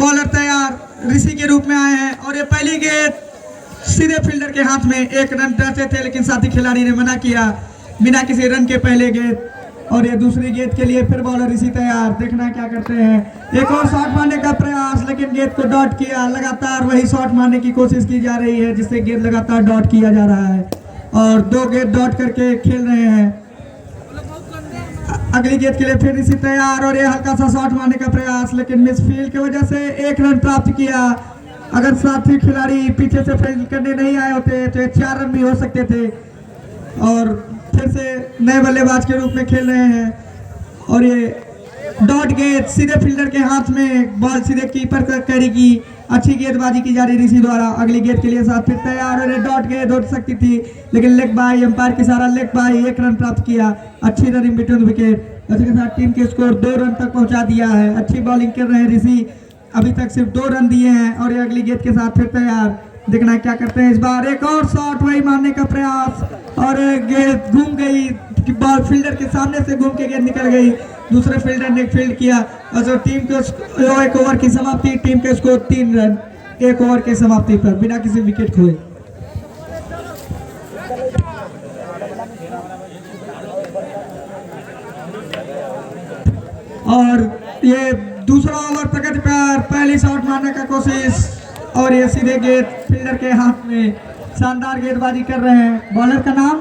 Bowler तैयार ऋषि के रूप में आए हैं और ये पहली गेंद सीधे फील्डर के हाथ में। 1 रन चाहते थे लेकिन साथी खिलाड़ी ने मना किया बिना किसी रन के पहले गेंद। और ये दूसरी गेंद के लिए फिर बॉलर ऋषि तैयार, देखना क्या करते हैं। एक और शॉट मारने का प्रयास लेकिन गेंद को डॉट किया। लगातार वही शॉट मारने की कोशिश की जा रही है जिससे गेंद लगातार डॉट किया जा रहा है और 2 गेंद डॉट करके खेल रहे हैं। अगली गेंद के लिए फिर ऋषि तैयार और ये हल्का सा शॉट मारने का प्रयास लेकिन मिस फील्ड की वजह से 1 रन प्राप्त किया। अगर साथी खिलाड़ी पीछे से फील्ड करने नहीं आए होते तो 4 रन भी हो सकते थे। और फिर से नए बल्लेबाज के रूप में खेल रहे हैं और ये डॉट गेंद सीधे फील्डर के हाथ में, बॉल सीधे कीपर करेगी। अच्छी गेंदबाजी की जा रही ऋषि द्वारा। अगली गेंद के लिए साथ फिर तैयार और ये डॉट गेंद उठ सकती थी लेकिन लेग बाई, अंपायर के सारा लेग बाई, 1 रन प्राप्त किया। अच्छी रनिंग बिटवीन विकेट, इसी के साथ टीम के स्कोर 2 रन तक पहुंचा दिया है। अच्छी बॉलिंग कर रहे हैं ऋषि, अभी तक सिर्फ 2 रन दिए हैं। और ये अगली गेंद के साथ फिर तैयार, देखना क्या करते हैं इस बार। एक और शॉट वही मारने का प्रयास और गेंद घूम गई, बॉल फील्डर के सामने से घूम के गेंद निकल गई। दूसरे फील्डर ने फील्ड किया और टीम को 1 ओवर की समाप्ति। टीम के स्कोर 3 रन 1 ओवर के समाप्ति पर बिना किसी विकेट खोए। और ये दूसरा ओवर प्रगति पर, पहली शॉट मारने का कोशिश और ये सीधे गेंद फील्डर के हाथ में। शानदार गेंदबाजी कर रहे हैं। बॉलर का नाम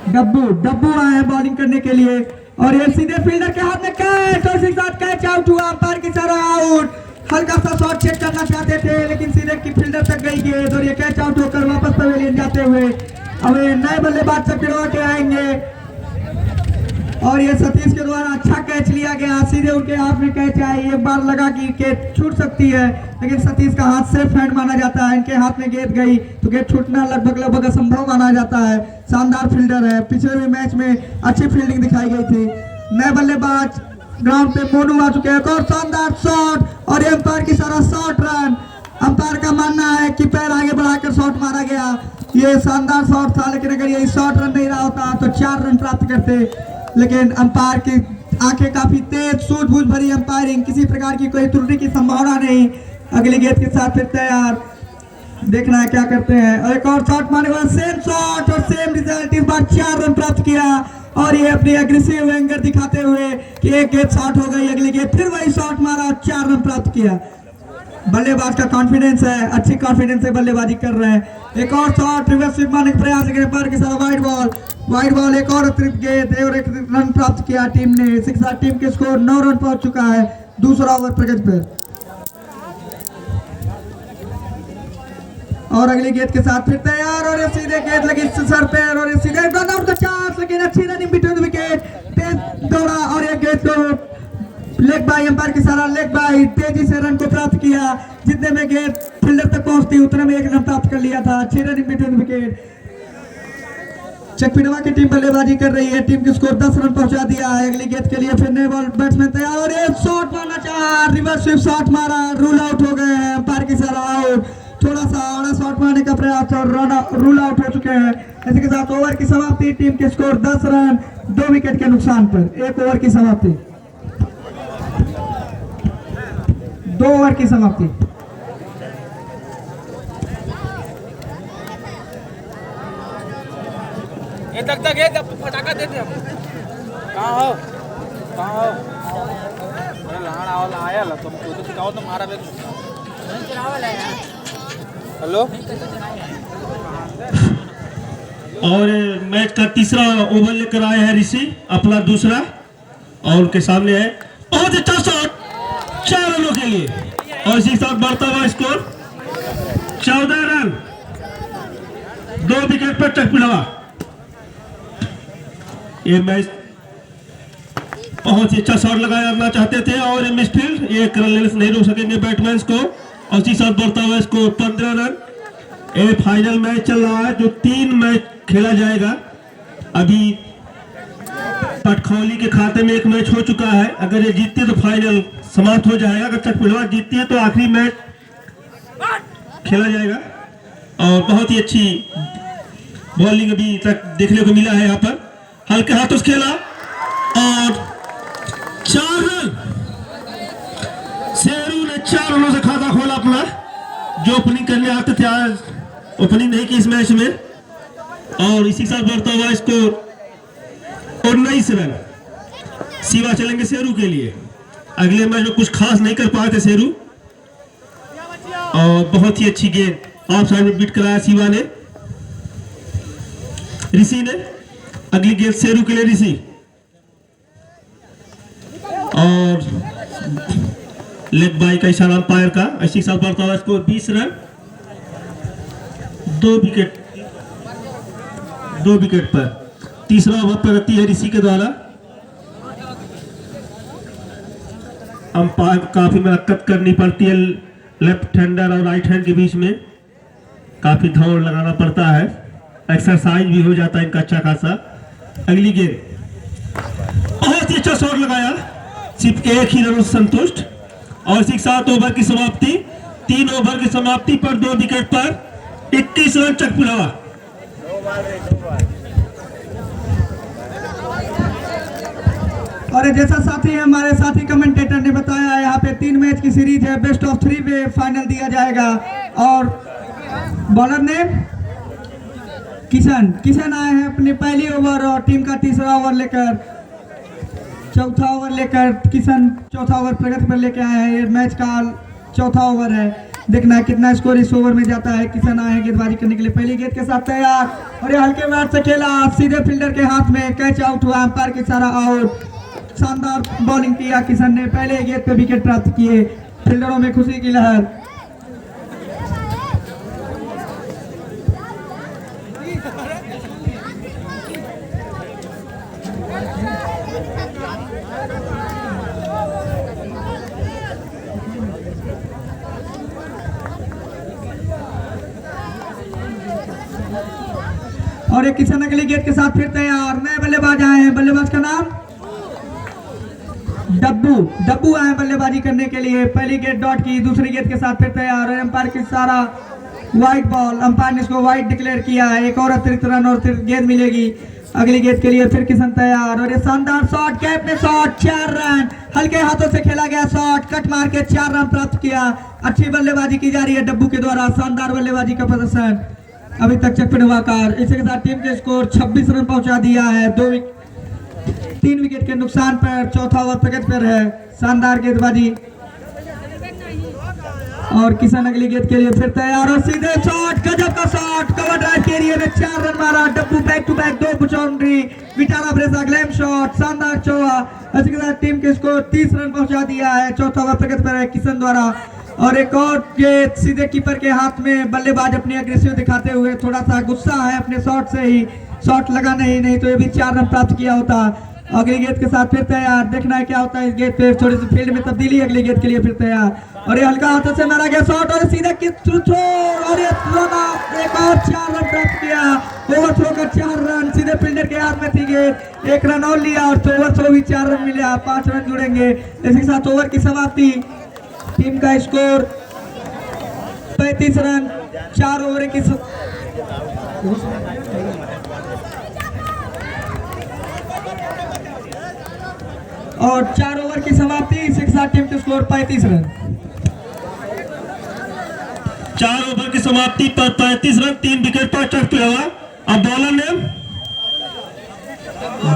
डब्बू आए हैं बॉलिंग करने के लिए और ये सीधे फील्डर के हाथ में कैच और इसके साथ कैच आउट हुआ। अंपायर की सारा आउट। हल्का सा शॉट चेक करना चाहते थे लेकिन सीधे की फील्डर तक गई गेंद और ये कैच आउट होकर वापस पवेलियन जाते हुए अब ये नए बल्लेबाज से पिड़वा के आएंगे। और ये सतीश के द्वारा अच्छा कैच लिया गया, सीधे उनके हाथ में कैच आई। एक बार लगा कि कैच छूट सकती है लेकिन सतीश का हाथ सेफ हैंड माना जाता है। इनके हाथ में गेंद गई तो गेंद छूटना लगभग असंभव माना जाता है। शानदार फील्डर है, पिछले भी मैच में अच्छी फील्डिंग दिखाई गई थी। नए बल्लेबाज ग्राउंड पे मोनू आ चुके हैं। और शानदार शॉट और अंपायर की सारा शॉट रन। अंपायर का मानना है कि पैर आगे बढ़ाकर शॉट मारा गया। ये शानदार शॉट था लेकिन अगर ये शॉट रन नहीं रहा होता तो 4 रन प्राप्त करते। लेकिन अंपायर की आंखें काफी तेज, सूझबूझ भरी अंपायरिंग, किसी प्रकार की कोई त्रुटि की संभावना नहीं। अगली गेंद के साथ फिर तैयार, देखना है क्या करते हैं। और एक और शॉट मारने के बाद सेम शॉट और सेम रिजल्ट। इस बार 4 रन प्राप्त किया और ये अपनी एग्रेसिव एंगर दिखाते हुए कि एक गेंद शॉट हो गई, अगली गेंद फिर वही शॉट मारा और 4 रन प्राप्त किया। बल्लेबाज का कॉन्फिडेंस है, अच्छी कॉन्फिडेंस से बल्लेबाजी कर रहे हैं। एक और शॉट रिवर्स स्वीप मारने का प्रयास लेकिन अंपायर के साथ वाइड बॉल, एक और अतिरिक्त गेंद और 1 रन प्राप्त किया टीम ने। इसके साथ टीम के स्कोर 9 रन पहुंच चुका है। दूसरा ओवर प्रगति पर और अगली गेंद के साथ फिर तैयार और ये सीधे गेंद लगी सर पे और ये सीधे रन आउट का चांस लेकिन अच्छी रनिंग बिटवीन विकेट। तेज दौड़ा और ये गेंद को लेग बाई, अंपायर की सारा लेग बाई, तेजी से रन को प्राप्त किया। जितने में गेंद फील्डर तक पहुंचती उतने में 1 रन प्राप्त कर लिया था। अच्छी रनिंग बिटवीन विकेट। चकपिड़वा की टीम बल्लेबाजी कर रही है, टीम के स्कोर 10 रन पहुंचा दिया है। अगली गेंद के लिए फिर नए बॉल बैट्समैन तैयार और एक शॉट मारना चाहा, रिवर्स स्वीप शॉट मारा, रूल आउट हो गए हैं। अंपायर की सारा आउट। थोड़ा सा आड़ा शॉट मारने का प्रयास और रूल आउट हो चुके हैं। इसी के साथ ओवर की समाप्ति। टीम के स्कोर 10 रन 2 विकेट के नुकसान पर। 1 ओवर की समाप्ति, 2 ओवर की समाप्ति। तक है जब फटाका देते हम कहाँ हो अरे लाना वाला आया ला तुम तो दिखाओ तो मारा बे हेलो। और मैच का तीसरा ओवर लेकर आए हैं ऋषि, अपना दूसरा, और उनके सामने है बहुत अच्छा शॉट 4 रनों के लिए और इसी के साथ बढ़ता हुआ स्कोर 14 रन 2 विकेट पर चकपिड़वा। ये मैच बहुत ही अच्छा शॉट लगाना चाहते थे और मिसफील्ड, 1 रन लेने से नहीं रोक सकेंगे बैट्समैन को और इसी साथ बढ़ता हुआ स्कोर 15 रन। ये फाइनल मैच चल रहा है जो 3 मैच खेला जाएगा। अभी पटखौली के खाते में 1 मैच हो चुका है, अगर ये जीतते तो फाइनल समाप्त हो जाएगा। अगर चकपिड़वा जीतती है तो आखिरी मैच खेला जाएगा। और बहुत ही अच्छी बॉलिंग अभी तक देखने को मिला है। यहाँ पर हल्के हाथों से खेला और 4 रन शेरू ने 4 रनों से खाता खोला अपना, जो ओपनिंग करने आते थे आज ओपनिंग नहीं की इस मैच में। और इसी के साथ बढ़ता हुआ स्कोर 19 रन। शिवा चलेंगे शेरू के लिए। अगले मैच में कुछ खास नहीं कर पाए थे शेरू, और बहुत ही अच्छी गेंद ऑफ साइड में बीट कराया शिवा ने। ऋषि ने अगली गेंद शेरू के लिए, ऋषि और लेग बाई का इशारा अंपायर का। इसी के साथ बढ़ता हुआ स्कोर 20 रन। 2 विकेट पर तीसरा ओवर प्रगति है ऋषि के द्वारा। अंपायर काफी मशक्कत करनी पड़ती है, लेफ्ट हैंडर और राइट हैंड के बीच में काफी दौड़ लगाना पड़ता है, एक्सरसाइज भी हो जाता है इनका अच्छा खासा। अगली गेंद बहुत ही अच्छा शॉट लगाया, सिर्फ एक ही रन संतुष्ट। और इसी के साथ ओवर की समाप्ति, 3 ओवर की समाप्ति पर 2 विकेट पर 21 रन चकपुलावा। और जैसा साथी हमारे साथी कमेंटेटर ने बताया, यहाँ पे 3 मैच की सीरीज है, बेस्ट ऑफ 3 में फाइनल दिया जाएगा। और बॉलर ने किशन आए हैं अपनी पहली ओवर, और टीम का तीसरा ओवर लेकर, चौथा ओवर लेकर किशन चौथा ओवर प्रगति पर लेके आए हैं। ये मैच का चौथा ओवर है, देखना है कितना स्कोर इस ओवर में जाता है। किशन आए हैं गेंदबाजी करने के लिए, पहली गेंद के साथ तैयार, और ये हल्के बैट से खेला, सीधे फील्डर के हाथ में, कैच आउट हुआ, अंपायर के सारा आउट। शानदार बॉलिंग किया किशन ने, पहले गेंद पे विकेट प्राप्त किए, फील्डरों में खुशी की लहर। और एक किशन अगली गेंद के साथ फिर तैयार, नए बल्लेबाज आए हैं, बल्लेबाज का नाम डब्बू आए बल्लेबाजी करने के लिए। पहली गेंद डॉट की, दूसरी गेंद के साथ फिर तैयार, और अंपायर की सारा वाइट बॉल, अंपायर ने इसको वाइट डिक्लेयर किया है। एक और अतिरिक्त रन और गेंद मिलेगी अगली गेंद के लिए। फिर किशन तैयार, और ये शानदार शॉट, कैप में शॉट, 4 रन, हल्के हाथों से खेला गया शॉट, कट मार के 4 रन प्राप्त किया। अच्छी बल्लेबाजी की जा रही है डब्बू के द्वारा, शानदार बल्लेबाजी का प्रदर्शन अभी तक चकपटवाकार। इसी के साथ टीम के स्कोर 26 रन पहुंचा दिया है, 3 विकेट के नुकसान पर। चौथा ओवर प्रगति पर है, शानदार गेंदबाजी। और किशन अगली गेंद के लिए फिर तैयार, और सीधे शॉट, गजब का शॉट, कवर ड्राइव के एरिया में 4 रन मारा Dabbu, back to back 2 boundary, Vitara Brezza glam shot, शानदार चौका। इसी के साथ टीम के स्कोर 30 रन पहुंचा दिया है, चौथा ओवर प्रगति पर है किशन द्वारा। और एक और गेंद सीधे कीपर के हाथ में, बल्लेबाज अपनी अग्रेसिव दिखाते हुए थोड़ा सा गुस्सा है अपने शॉट से ही, शॉट लगा नहीं तो ये भी 4 रन प्राप्त किया होता। अगली गेंद के साथ फिर तैयार, देखना है क्या होता है इस गेंद पे, थोड़ी सी फील्ड में तब्दीली, अगली गेंद के लिए फिर तैयार, और ये हल्का हाथों से मारा गया शॉट, और सीधे और ये एक और 4 रन प्राप्त किया, ओवर थ्रो कर 4 रन, सीधे फील्डर के हाथ में थी गेंद, 1 रन और लिया, और ओवर थ्रो भी 4 रन मिला, 5 रन जुड़ेंगे। इसी के साथ ओवर की समाप्ति, टीम का स्कोर 35 रन, 4 ओवर की और 4 ओवर की समाप्ति। इसी के साथ टीम के स्कोर 35 रन, 4 ओवर की समाप्ति पर 35 रन, 3 विकेट पर चकपुलावा। अब बॉलर ने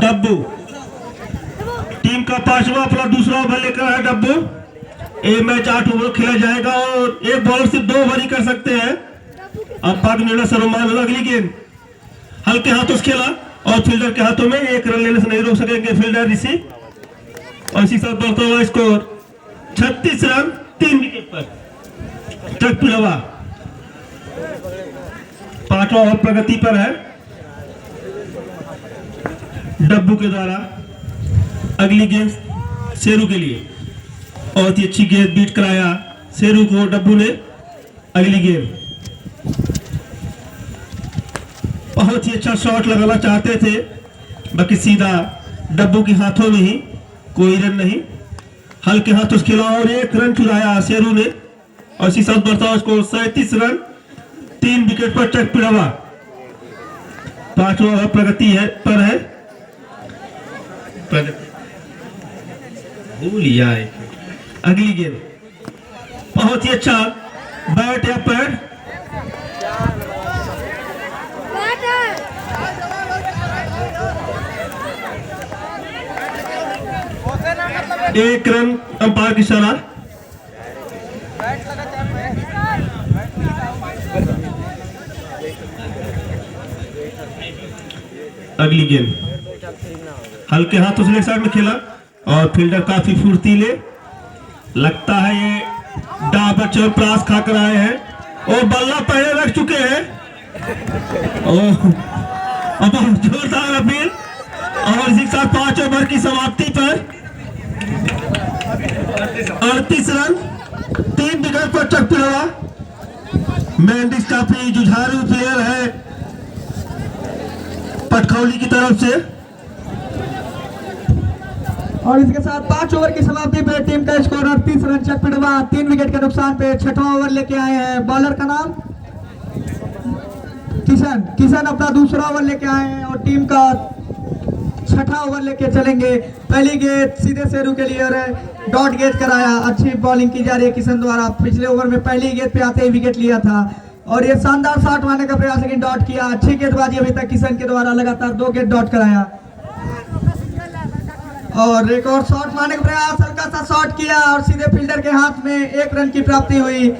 डब्बू, टीम का 5वां अपना दूसरा ओवर लेकर है डब्बू। ये मैच 8 ओवर खेला जाएगा, और एक बॉलर सिर्फ 2 ओवर ही कर सकते हैं। अब बाद में सर्वमान होगा। अगली गेंद हल्के हाथों से खेला, और फील्डर के हाथों में 1 रन लेने से नहीं रोक सकेंगे फील्डर ऋषि। और इसी साथ बढ़ता हुआ स्कोर 36 रन, 3 विकेट पर चकपुलावा। 5वां ओवर प्रगति पर है डब्बू के द्वारा। अगली गेंद शेरू के लिए, बहुत ही अच्छी गेंद बीट कराया शेरू को डब्बू ने। अगली गेंद बहुत ही अच्छा शॉट लगाना चाहते थे, बाकी सीधा डब्बू के हाथों में ही, कोई रन नहीं, हल्के हाथों से खेला, और 1 रन चुराया शेरू ने। और इसी साथ बढ़ता हुआ स्कोर 37 रन, 3 विकेट पर चकपुलावा। 5वां ओवर प्रगति है पर है, भूल लिया है। अगली गेंद बहुत ही अच्छा बैट या पैड। एक रन अंपायर की सलाह। अगली गेंद हल्के हाथों से लेग साइड में खेला और फील्डर काफी फुर्तीले लगता है, ये डाबर चोर प्रास खाकर आए हैं और बल्ला पहले रख चुके हैं। अब जोरदार अपील और इसी के साथ 5 ओवर की समाप्ति पर 38 रन 3 विकेट पर चकपिड़वा। मेंडिस काफी जुझारू प्लेयर है पटखौली की तरफ से। और इसके साथ 5 ओवर की समाप्ति पे टीम का स्कोर 38 रन चकपिड़वा 3 विकेट के नुकसान पे 6वां ओवर लेके आए हैं। बॉलर का नाम किशन अपना दूसरा ओवर लेके आए हैं और टीम का 6वां ओवर लेके चलेंगे। पहली गेंद सीधे शेरू के लिए और डॉट गेंद कराया। अच्छी बॉलिंग की जा रही है किशन द्वारा। पिछले ओवर में पहली गेंद पे आते ही विकेट लिया था और ये शानदार शॉट मारने का प्रयास लेकिन डॉट किया। अच्छी गेंदबाजी अभी तक किशन के द्वारा लगातार 2 गेंद डॉट कराया और एक और शॉट मारने का प्रयास, हल्का सा शॉट किया और सीधे फील्डर के हाथ में 1 रन की प्राप्ति हुई।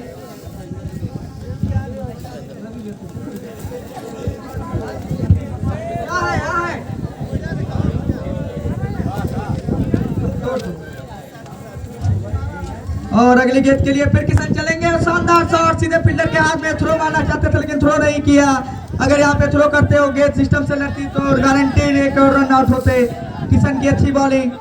और अगली गेंद के लिए फिर किशन चलेंगे। शानदार शॉट सीधे फील्डर के हाथ में। थ्रो मारना चाहते थे लेकिन थ्रो नहीं किया। अगर यहाँ पे थ्रो करते हो गेंद सिस्टम से लगती तो गारंटीड 1 और रन आउट होते। किशन की अच्छी बॉलिंग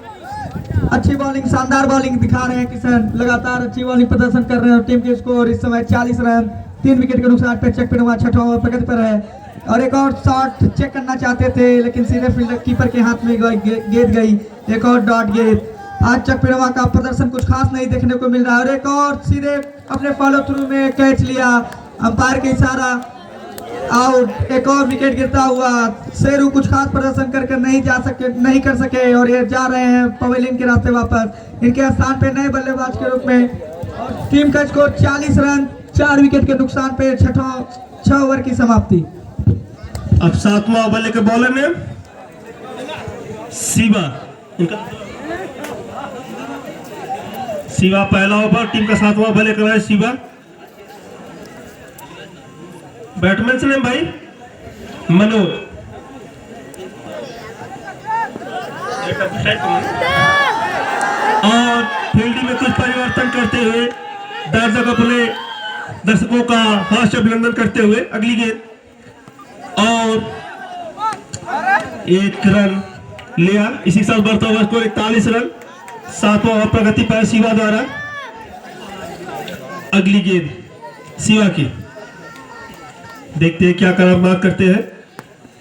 शानदार बॉलिंग दिखा रहे हैं किशन। लगातार अच्छी बॉलिंग प्रदर्शन कर रहे हैं और टीम के स्कोर इस समय 40 रन 3 विकेट के नुकसान पे चकपिड़वा 6वां ओवर प्रगति पर है। और एक और शॉट चेक करना चाहते थे लेकिन सीधे फील्डर कीपर के हाथ में गेंद गई। एक और डॉट गेंद। आज चकपिड़वा का प्रदर्शन कुछ खास नहीं देखने को मिल रहा है और एक और सीधे अपने फॉलो थ्रू में कैच लिया। अंपायर के इशारा आउट। एक और विकेट गिरता हुआ। शेरू कुछ खास प्रदर्शन करके नहीं कर सके और ये जा रहे हैं पवेलियन के रास्ते वापस। इनके स्थान पे नए बल्लेबाज के रूप में टीम का स्कोर 40 रन 4 विकेट के नुकसान पे 6 ओवर की समाप्ति। अब 7वां ओवर लेकर बॉलर ने शिवा पहला ओवर टीम का 7वां ओवर लेकर आए शिवा। बैट्समैन से भाई मनोज। और फील्डिंग में कुछ परिवर्तन करते हुए दर्शकों का हास्य अभिनंदन करते हुए अगली गेंद और 1 रन लिया। इसी साथ बढ़ता हुआ स्कोर 41 रन 7वां ओवर प्रगति पर शिवा द्वारा। अगली गेंद शिवा की, देखते हैं क्या करामात करते हैं।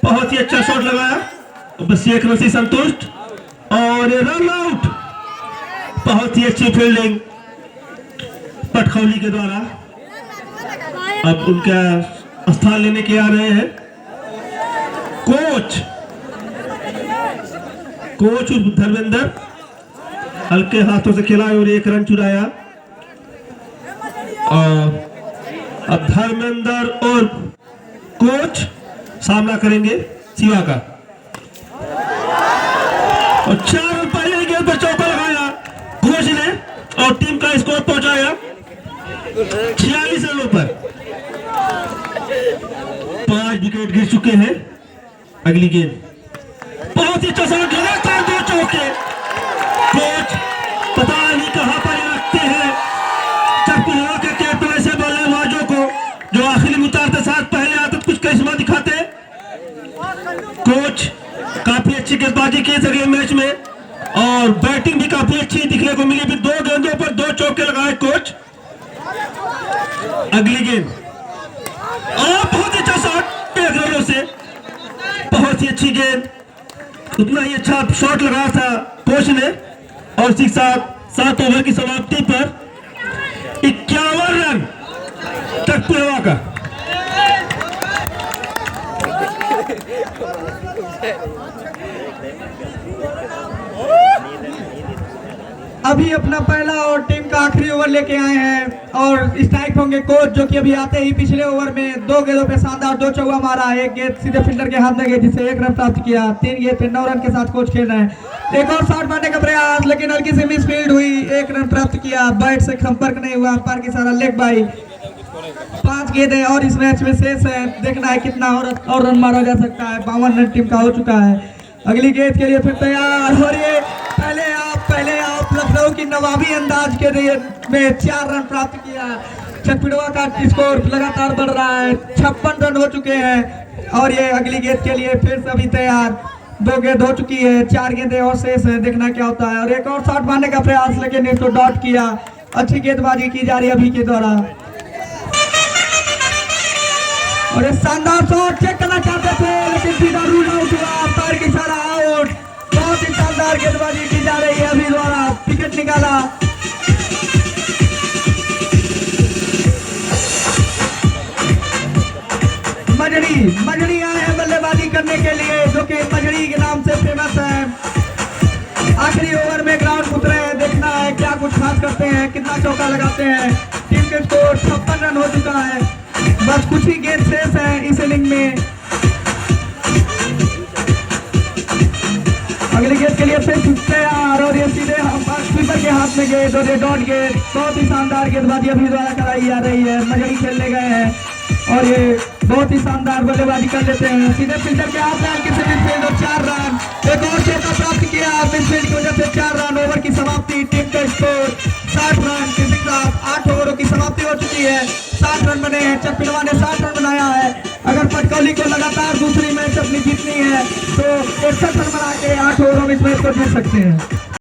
बहुत ही अच्छा शॉट लगाया, बस 1 रन से संतुष्ट और रन आउट। बहुत ही अच्छी फील्डिंग पटखौली के द्वारा। अब उनका स्थान लेने के आ रहे हैं कोच धर्मेंद्र। हल्के हाथों से खेला और 1 रन चुराया। और अब धर्मेंद्र और कोच सामना करेंगे शिवा का। और 4 रन पहले गेंद पर चौका लगाया कोच ने और टीम का स्कोर पहुंचाया 46 रनों पर। 5 विकेट गिर चुके हैं। अगली गेंद बहुत ही अच्छा शॉट, लगातार 2 चौके। कोच पता नहीं कहां पर रखते हैं चकपिड़वा के कैप्टन ऐसे बल्लेबाजों को जो आखिरी में उतारते साथ पहले आते कुछ करिश्मा दिखाते। कोच काफी अच्छी गेंदबाजी की सके मैच में और बैटिंग भी काफी अच्छी दिखने को मिली। भी 2 गेंदों पर 2 चौके लगाए कोच। अगली गेंद और बहुत अच्छा शॉट 1 रनों से। बहुत ही अच्छी गेंद, उतना ही अच्छा शॉट लगाया था कोच ने। और इसी के साथ 7 ओवर की समाप्ति पर 51 रन चकपिड़वा का। अभी अपना पहला और टीम का आखिरी ओवर लेके आए हैं और स्ट्राइक होंगे कोच, जो कि अभी आते ही पिछले ओवर में 2 गेंदों पे शानदार 2 चौका मारा। एक गेंद सीधे फील्डर के हाथ में गई जिससे 1 रन प्राप्त किया। 3 गेंद पे 9 रन के साथ कोच खेल रहे हैं। एक और शॉट मारने का प्रयास, लेकिन हल्की सी मिस फील्ड हुई। 1 रन प्राप्त किया। बैट से संपर्क नहीं हुआ। अंपायर की सारा लेग बाई। 5 गेंदें और इस मैच में शेष है। देखना है कितना और रन मारा जा सकता है। 52 रन टीम का हो चुका है। अगली गेंद के लिए फिर तैयार। और ये पहले आप लखनऊ की नवाबी अंदाज के में 4 रन प्राप्त किया। चकपिड़वा का स्कोर लगातार बढ़ रहा है। 56 रन हो चुके हैं। और ये अगली गेंद के लिए फिर से अभी तैयार। 2 गेंद हो चुकी है। 4 गेंदें और शेष है। देखना क्या होता है। और एक और शॉट मारने का प्रयास, लेकिन इसको डॉट किया। अच्छी गेंदबाजी की जा रही है अभी के द्वारा। और ये शानदार शॉट चेक करना चाहते थे, लेकिन सीधा रूल आउट हुआ। अंपायर की सारा आउट। बहुत ही शानदार गेंदबाजी की जा रही है अभी द्वारा। विकेट निकाला। मजड़ी आए हैं बल्लेबाजी करने के लिए, जो कि मजड़ी के नाम से फेमस है। आखिरी ओवर में ग्राउंड उतरे हैं। देखना है क्या कुछ खास करते हैं, कितना चौका लगाते हैं। टीम के स्कोर 56 रन हो चुका है। बस कुछ ही गेंद शेष है इस इनिंग में। अगली गेंद के लिए फिर तैयार। और ये सीधे स्वीपर के हाथ में गेंद और ये डॉट गेंद। बहुत ही शानदार गेंदबाजी अभी द्वारा कराई जा रही है। मजड़ी खेलने गए हैं और ये बहुत ही शानदार बल्लेबाजी कर लेते हैं। सीधे फील्डर के हाथ में हल्की से मिडफील्ड और 4 रन। एक और चौका प्राप्त किया मिडफील्ड की वजह से। 4 रन। ओवर की समाप्ति। टीम का स्कोर 60 रन। किसी के साथ 8 ओवरों की समाप्ति हो चुकी है। 60 रन बने हैं। चकपिड़वा ने 60 रन बनाया है। अगर पटकौली को लगातार दूसरी मैच अपनी जीतनी है तो 61 रन बना के 8 ओवरों में इस मैच को जीत सकते हैं।